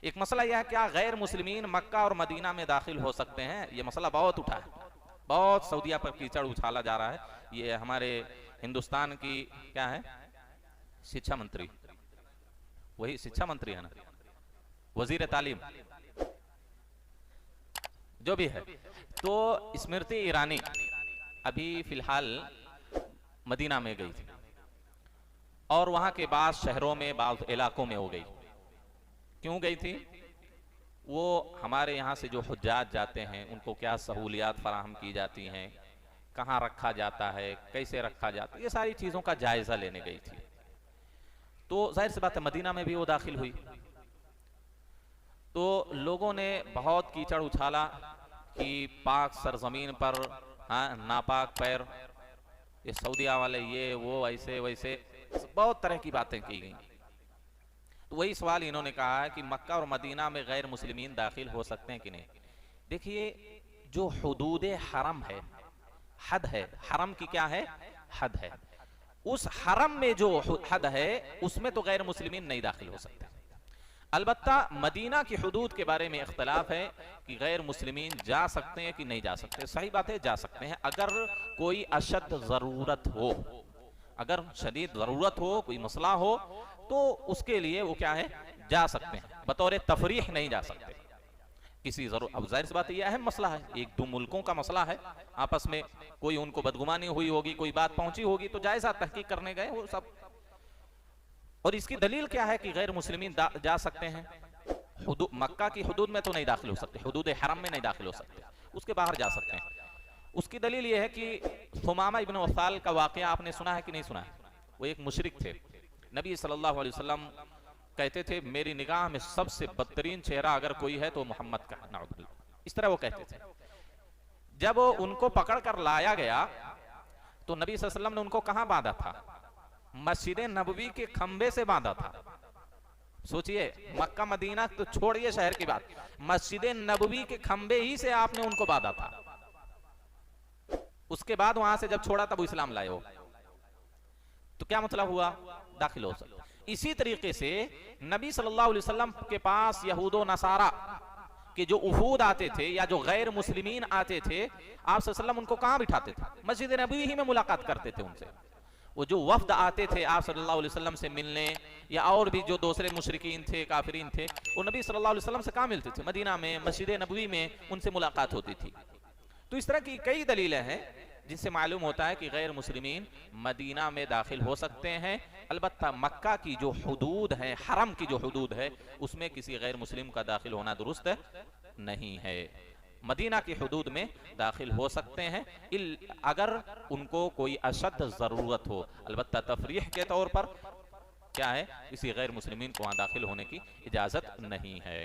एक मसला यह है क्या गैर मुस्लिमीन मक्का और मदीना में दाखिल हो सकते हैं? ये मसला बहुत उठा है, बहुत सऊदीया पर कीचड़ उछाला जा रहा है। ये हमारे हिंदुस्तान की क्या है शिक्षा मंत्री, वही शिक्षा मंत्री है ना, वजीर तालीम जो भी है, तो स्मृति ईरानी अभी फिलहाल मदीना में गई थी और वहां के बाद शहरों में बाद इलाकों में हो गई। क्यों गई थी? वो हमारे यहाँ से जो हुज्जाज जाते हैं उनको क्या सहूलियात फराहम की जाती हैं, कहाँ रखा जाता है, कैसे रखा जाता है, ये सारी चीज़ों का जायज़ा लेने गई थी। तो जाहिर सी बात है मदीना में भी वो दाखिल हुई, तो लोगों ने बहुत कीचड़ उछाला कि पाक सरजमीन पर नापाक पैर, ये सऊदीया वाले, ये वो, ऐसे वैसे बहुत तरह की बातें की गई। तो वही सवाल इन्होंने कहा है कि मक्का और मदीना में गैर मुस्लिमीन दाखिल हो सकते हैं कि नहीं। देखिए, जो हुदूद हरम है, हद है, हरम की क्या है, हद है, उस हरम में जो हद है उसमें तो गैर मुस्लिमीन नहीं दाखिल हो सकते। अलबत्ता मदीना की हुदूद के बारे में इख्तलाफ है कि गैर मुस्लिमीन जा सकते हैं कि नहीं जा सकते। सही बात है, जा सकते हैं अगर कोई अशद ज़रूरत हो, अगर शदीद ज़रूरत हो, कोई मसला हो, तो उसके लिए वो क्या है, जा सकते हैं। बतौर तफरीह नहीं जा सकते किसी जरूर। अब जाहिर सी बात यह अहम मसला है, एक दो मुल्कों का मसला है, आपस में कोई उनको बदगुमानी हुई होगी, कोई बात पहुंची होगी, तो जायज़ा तहकीक करने गए वो सब। और इसकी दलील क्या है कि गैर मुस्लिमीन जा सकते हैं? मक्का की हुदूद में तो नहीं दाखिल हो सकते, हुदूद हरम में नहीं दाखिल हो सकते, उसके बाहर जा सकते हैं। उसकी दलील यह है कि सुमामा इब्न वसाल का वाक़या आपने सुना है कि नहीं सुना है? वो एक मुशरिक थे। नबी सल्लल्लाहु अलैहि वसल्लम कहते थे मेरी निगाह में सबसे बदतरीन चेहरा अगर कोई है तो मोहम्मद का, नाउज़ुबिल्लाह, इस तरह वो कहते थे। जब उनको पकड़ कर लाया गया तो नबी सल्लल्लाहु अलैहि वसल्लम ने उनको कहां बांधा था? मस्जिद नबवी के खंबे से बांधा था। सोचिए, मक्का मदीना तो छोड़िए शहर की बात, मस्जिद नबवी के खंबे ही से आपने उनको बांधा था। उसके बाद वहां से जब छोड़ा तब इस्लाम लाए हो, तो क्या मतलब हुआ? दाखिल हो सकता। इसी तरीके से नबी सल्लल्लाहु अलैहि वसल्लम के पास यहूदो नसारा के जो उफूद आते थे या जो गैर मुस्लिमीन आते थे, आप सल्लल्लाहु अलैहि वसल्लम उनको कहां बिठाते थे? मस्जिद नबवी ही में मुलाकात करते थे उनसे। वो जो वफ्द आते थे आप सल्लल्लाहु अलैहि वसल्लम से मिलने, या और भी जो दूसरे मुशरिकीन थे, काफिरीन थे, वो नबी सल्लल्लाहु अलैहि वसल्लम से कहां मिलते थे? मदीना में, मस्जिद नबवी में उनसे मुलाकात होती थी। तो इस तरह की कई दलीलें हैं जिससे मालूम होता है कि गैर मुस्लिमीन मदीना में दाखिल हो सकते हैं। अलबत्ता मक्का की जो हुदूद है, हरम की जो हुदूद है, उसमें किसी गैर मुस्लिम का दाखिल होना दुरुस्त नहीं है। मदीना की हुदूद में दाखिल हो सकते हैं अगर उनको कोई अशद ज़रूरत हो। अलबत्ता तफरीह के तौर पर क्या है, किसी गैर मुस्लिमीन को वहाँ दाखिल होने की इजाज़त नहीं है।